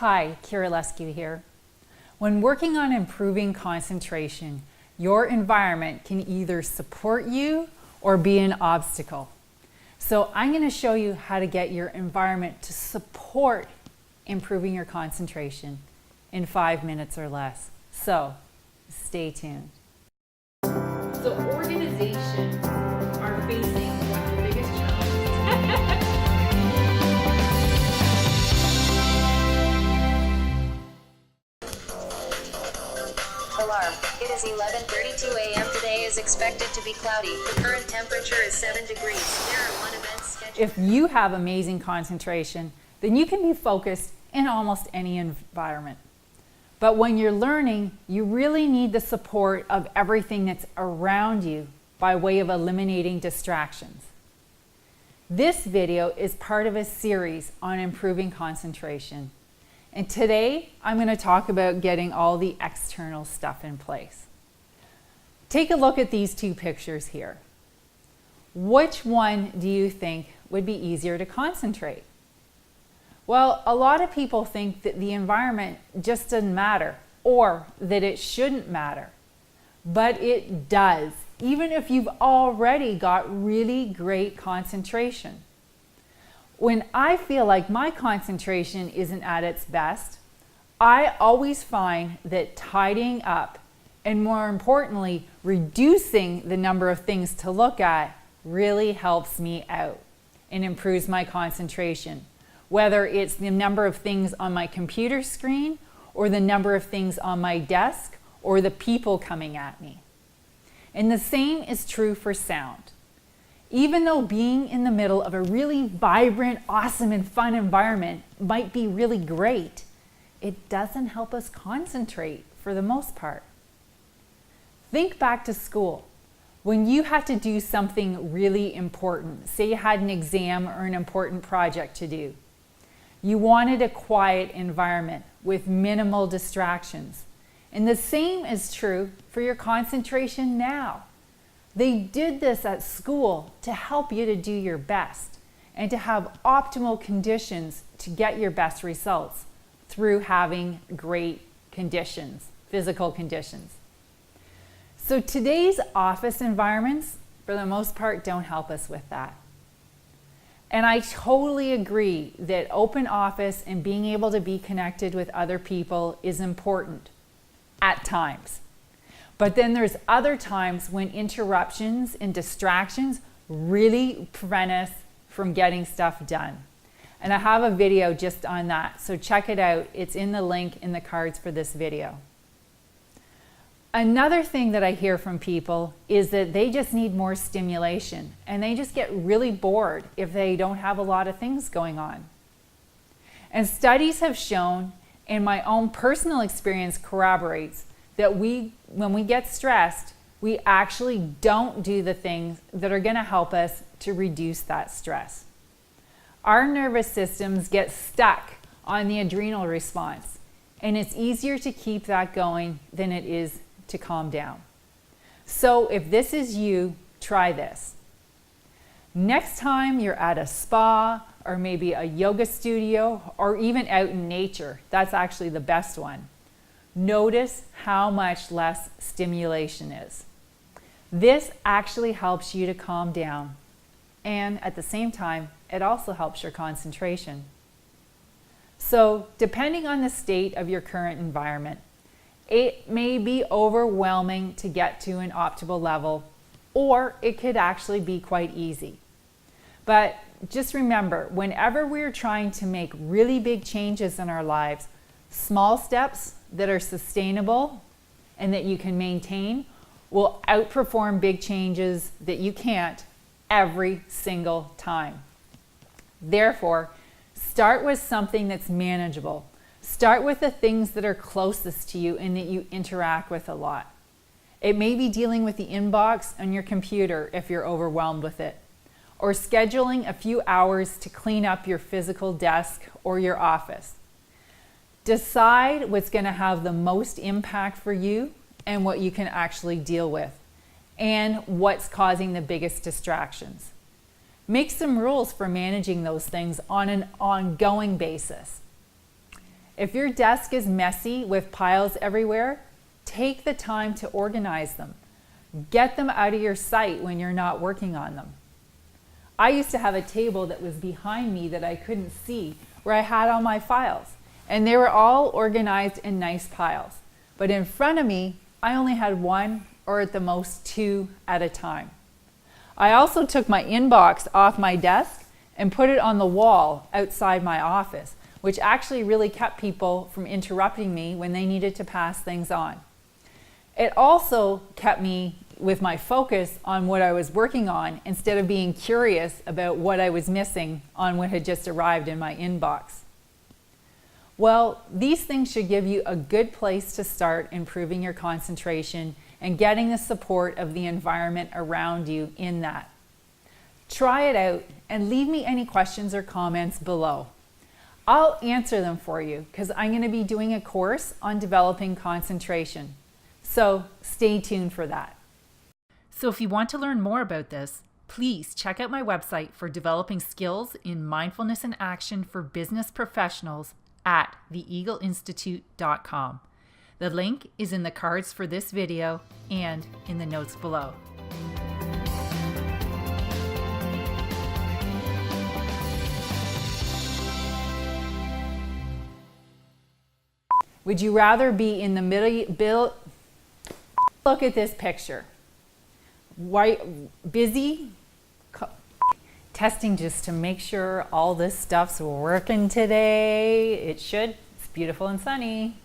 Hi, Leskew here. When working on improving concentration, your environment can either support you or be an obstacle. So I'm going to show you how to get your environment to support improving your concentration in 5 minutes or less. So stay tuned. So organizations are facing one of the biggest challenges. Alarm. It is 11:32 a.m. Today is expected to be cloudy. The current temperature is 7 degrees. There are 1 event scheduled. If you have amazing concentration, then you can be focused in almost any environment. But when you're learning, you really need the support of everything that's around you by way of eliminating distractions. This video is part of a series on improving concentration. And today, I'm going to talk about getting all the external stuff in place. Take a look at these two pictures here. Which one do you think would be easier to concentrate? Well, a lot of people think that the environment just doesn't matter or that it shouldn't matter. But it does, even if you've already got really great concentration. When I feel like my concentration isn't at its best, I always find that tidying up and, more importantly, reducing the number of things to look at really helps me out and improves my concentration, whether it's the number of things on my computer screen or the number of things on my desk or the people coming at me. And the same is true for sound. Even though being in the middle of a really vibrant, awesome, and fun environment might be really great, it doesn't help us concentrate for the most part. Think back to school. When you had to do something really important, say you had an exam or an important project to do, you wanted a quiet environment with minimal distractions. And the same is true for your concentration now. They did this at school to help you to do your best and to have optimal conditions to get your best results through having great conditions, physical conditions. So today's office environments, for the most part, don't help us with that. And I totally agree that open office and being able to be connected with other people is important at times. But then there's other times when interruptions and distractions really prevent us from getting stuff done. And I have a video just on that, so check it out. It's in the link in the cards for this video. Another thing that I hear from people is that they just need more stimulation and they just get really bored if they don't have a lot of things going on. And studies have shown, and my own personal experience corroborates, that when we get stressed, we actually don't do the things that are going to help us to reduce that stress. Our nervous systems get stuck on the adrenal response, and it's easier to keep that going than it is to calm down. So if this is you, try this. Next time you're at a spa or maybe a yoga studio or even out in nature, that's actually the best one. Notice how much less stimulation is. This actually helps you to calm down, and at the same time, it also helps your concentration. So, depending on the state of your current environment, it may be overwhelming to get to an optimal level, or it could actually be quite easy. But just remember, whenever we're trying to make really big changes in our lives, small steps that are sustainable and that you can maintain will outperform big changes that you can't every single time. Therefore, start with something that's manageable. Start with the things that are closest to you and that you interact with a lot. It may be dealing with the inbox on your computer if you're overwhelmed with it, or scheduling a few hours to clean up your physical desk or your office. Decide what's going to have the most impact for you and what you can actually deal with, and what's causing the biggest distractions. Make some rules for managing those things on an ongoing basis. If your desk is messy with piles everywhere, take the time to organize them. Get them out of your sight when you're not working on them. I used to have a table that was behind me that I couldn't see, where I had all my files, and they were all organized in nice piles. But in front of me, I only had one or at the most two at a time. I also took my inbox off my desk and put it on the wall outside my office, which actually really kept people from interrupting me when they needed to pass things on. It also kept me with my focus on what I was working on instead of being curious about what I was missing on what had just arrived in my inbox. Well, these things should give you a good place to start improving your concentration and getting the support of the environment around you in that. Try it out and leave me any questions or comments below. I'll answer them for you because I'm going to be doing a course on developing concentration. So stay tuned for that. So if you want to learn more about this, please check out my website for developing skills in mindfulness and action for business professionals at theeagleinstitute.com. The link is in the cards for this video and in the notes below. Would you rather be in the middle? Look at this picture. White, busy, testing just to make sure all this stuff's working today. It should. It's beautiful and sunny.